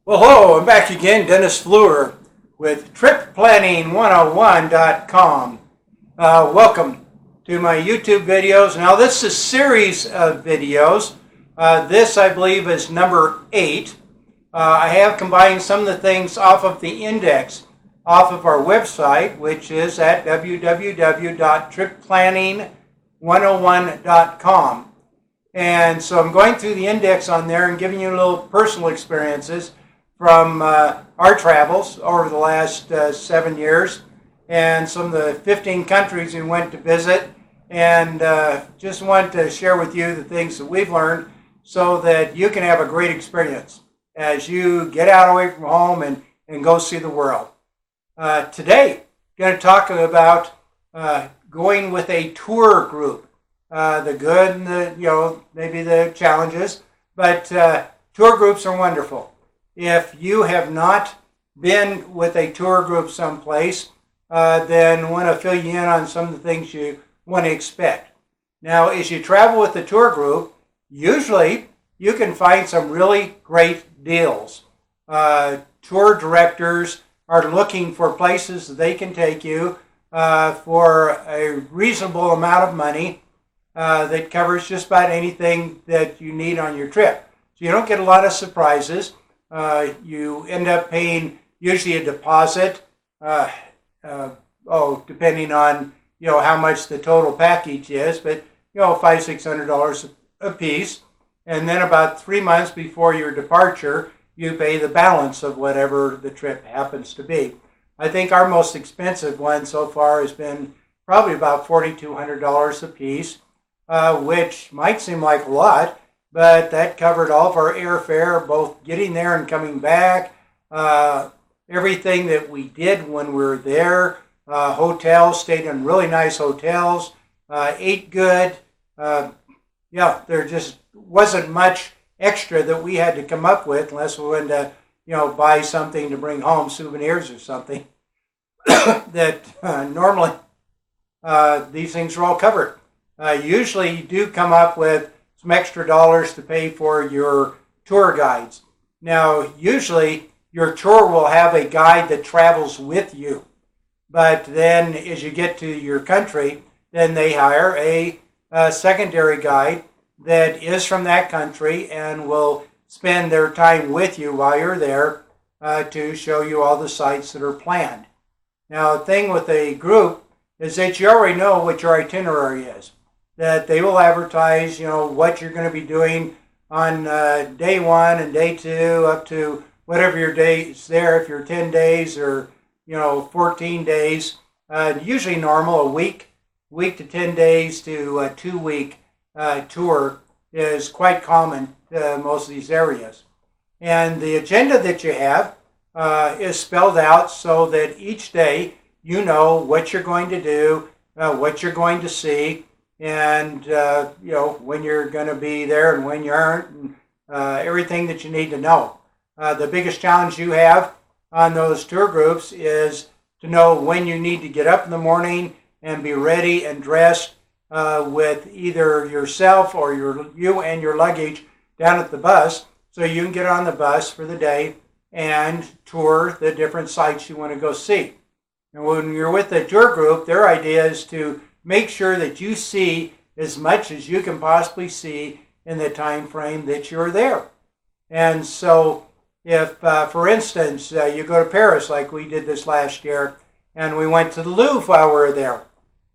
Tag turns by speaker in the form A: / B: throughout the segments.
A: Well, hello, I'm back again, Dennis Fleur with Tripplanning101.com. Welcome to my YouTube videos. Now, this is a series of videos. This, I believe, is number 8. I have combined some of the things off of the index off of our website, which is at www.tripplanning101.com. And so I'm going through the index on there and giving you little personal experiences from our travels over the last 7 years, and some of the 15 countries we went to visit, and just want to share with you the things that we've learned so that you can have a great experience as you get out away from home and go see the world. Today, I'm going to talk about going with a tour group, the good and the, maybe the challenges, but tour groups are wonderful. If you have not been with a tour group someplace, then I want to fill you in on some of the things you want to expect. Now, as you travel with a tour group, usually you can find some really great deals. Tour directors are looking for places that they can take you for a reasonable amount of money that covers just about anything that you need on your trip. So you don't get a lot of surprises. You end up paying usually a deposit, depending on how much the total package is, but $500-600 a piece, and then about 3 months before your departure, you pay the balance of whatever the trip happens to be. I think our most expensive one so far has been probably about $4,200 a piece, which might seem like a lot. But that covered all of our airfare, both getting there and coming back, everything that we did when we were there, hotels, stayed in really nice hotels, ate good. There just wasn't much extra that we had to come up with unless we wanted to, buy something to bring home, souvenirs or something, that normally these things are all covered. Usually you do come up with some extra dollars to pay for your tour guides. Now, usually your tour will have a guide that travels with you. But then as you get to your country, then they hire a secondary guide that is from that country and will spend their time with you while you're there to show you all the sites that are planned. Now, the thing with a group is that you already know what your itinerary is, that they will advertise, what you're going to be doing on day 1 and day 2 up to whatever your days there, if you're 10 days or, 14 days. Usually normal, a week to 10 days to a 2-week tour is quite common to most of these areas. And the agenda that you have is spelled out so that each day you know what you're going to do, what you're going to see, and when you're going to be there and when you aren't, and everything that you need to know. The biggest challenge you have on those tour groups is to know when you need to get up in the morning and be ready and dressed with either yourself or you and your luggage down at the bus, so you can get on the bus for the day and tour the different sites you want to go see. And when you're with the tour group, their idea is to make sure that you see as much as you can possibly see in the time frame that you're there. And so if, for instance, you go to Paris like we did this last year, and we went to the Louvre while we were there.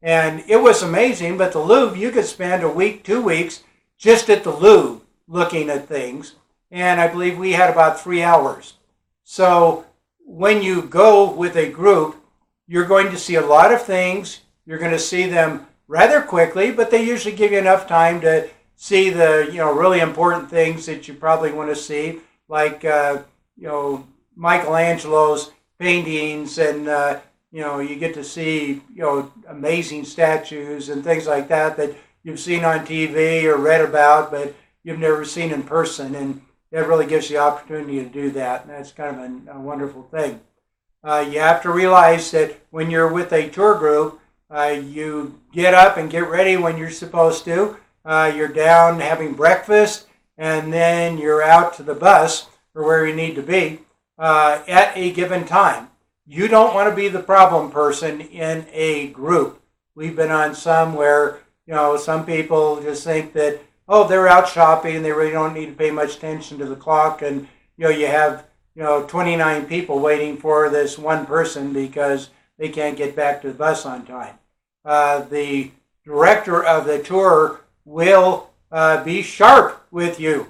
A: And it was amazing, but the Louvre, you could spend a week, 2 weeks just at the Louvre looking at things. And I believe we had about 3 hours. So when you go with a group, you're going to see a lot of things. You're going to see them rather quickly, but they usually give you enough time to see the really important things that you probably want to see, like Michelangelo's paintings, and you get to see amazing statues and things like that you've seen on TV or read about, but you've never seen in person, and that really gives you the opportunity to do that, and that's kind of a wonderful thing. You have to realize that when you're with a tour group, you get up and get ready when you're supposed to. You're down having breakfast, and then you're out to the bus or where you need to be at a given time. You don't want to be the problem person in a group. We've been on some where, some people just think that, oh, they're out shopping and they really don't need to pay much attention to the clock. And, you have, 29 people waiting for this one person because they can't get back to the bus on time. The director of the tour will be sharp with you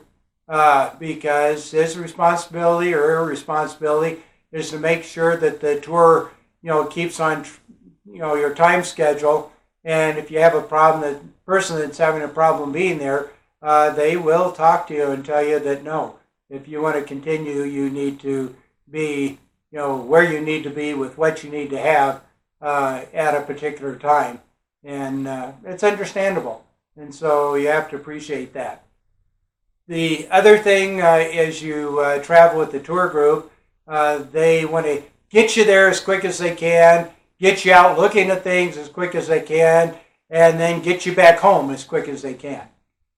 A: because his responsibility or her responsibility is to make sure that the tour, keeps on, your time schedule. And if you have a problem, the person that's having a problem being there, they will talk to you and tell you that no, if you want to continue, you need to be, where you need to be with what you need to have at a particular time. And it's understandable. And so you have to appreciate that. The other thing is you travel with the tour group, they want to get you there as quick as they can, get you out looking at things as quick as they can, and then get you back home as quick as they can.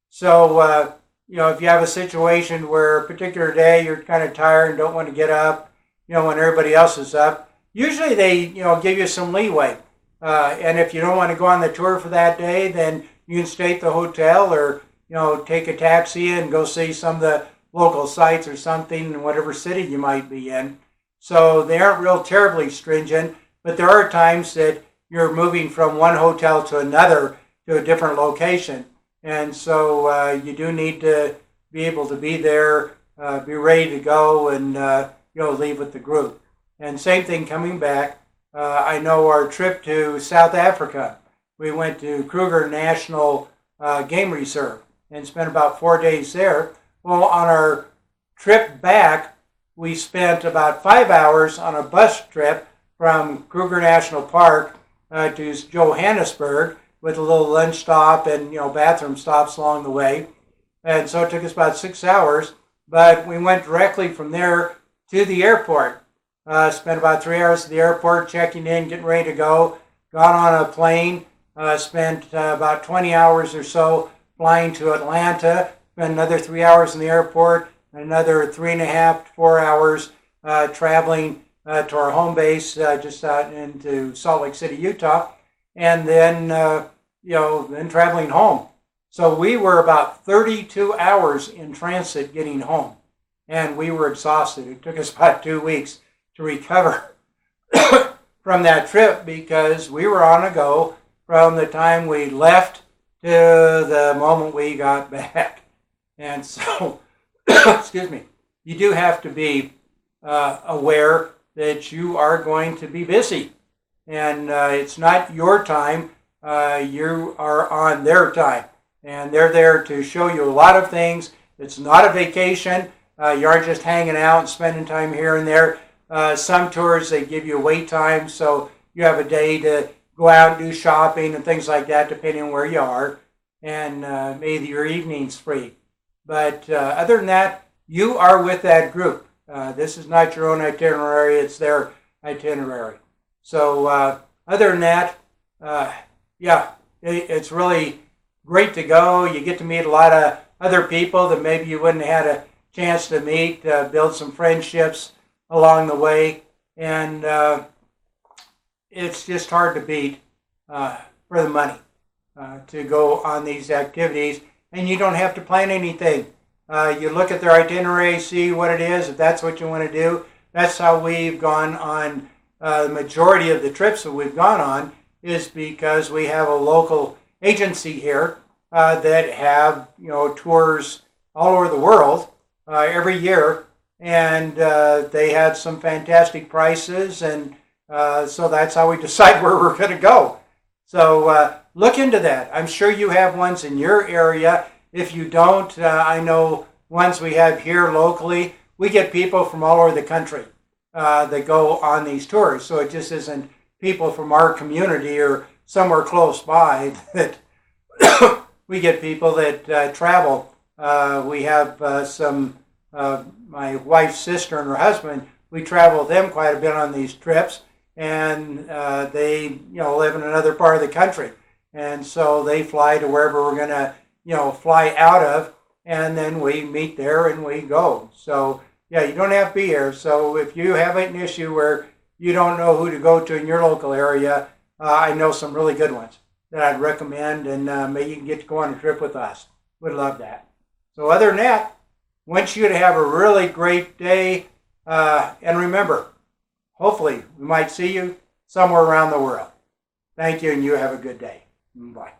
A: So, if you have a situation where a particular day you're kind of tired and don't want to get up, when everybody else is up, usually they, give you some leeway. And if you don't want to go on the tour for that day, then you can stay at the hotel or, take a taxi and go see some of the local sites or something in whatever city you might be in. So they aren't real terribly stringent, but there are times that you're moving from one hotel to another to a different location. And so you do need to be able to be there, be ready to go and, leave with the group. And same thing coming back. I know our trip to South Africa, we went to Kruger National Game Reserve and spent about 4 days there. Well, on our trip back, we spent about 5 hours on a bus trip from Kruger National Park to Johannesburg with a little lunch stop and, bathroom stops along the way. And so it took us about 6 hours, but we went directly from there to the airport. Spent about 3 hours at the airport, checking in, getting ready to go. Got on a plane, spent about 20 hours or so flying to Atlanta. Spent another 3 hours in the airport, another 3.5 to 4 hours traveling to our home base just out into Salt Lake City, Utah, and then then traveling home. So we were about 32 hours in transit getting home, and we were exhausted. It took us about 2 weeks to recover from that trip because we were on a go from the time we left to the moment we got back. And so, excuse me, you do have to be aware that you are going to be busy. And it's not your time, you are on their time. And they're there to show you a lot of things. It's not a vacation. You aren't just hanging out and spending time here and there. Some tours, they give you wait time, so you have a day to go out and do shopping and things like that, depending on where you are. And maybe your evening's free. But other than that, you are with that group. This is not your own itinerary, it's their itinerary. So other than that, it's really great to go. You get to meet a lot of other people that maybe you wouldn't have had a chance to meet, build some friendships along the way. And it's just hard to beat for the money to go on these activities. And you don't have to plan anything. You look at their itinerary, see what it is, if that's what you want to do. That's how we've gone on the majority of the trips that we've gone on, is because we have a local agency here that have tours all over the world every year, and they had some fantastic prices, and so that's how we decide where we're going to go. So look into that. I'm sure you have ones in your area. If you don't, I know ones we have here locally. We get people from all over the country that go on these tours. So it just isn't people from our community or somewhere close by that we get people that travel. We have some, my wife's sister and her husband, we travel with them quite a bit on these trips, and they live in another part of the country. And so they fly to wherever we're going to fly out of, and then we meet there and we go. So yeah, you don't have to be here. So if you have an issue where you don't know who to go to in your local area, I know some really good ones that I'd recommend, and maybe you can get to go on a trip with us. Would love that. So other than that, want you to have a really great day, and remember, hopefully we might see you somewhere around the world. Thank you, and you have a good day. Bye.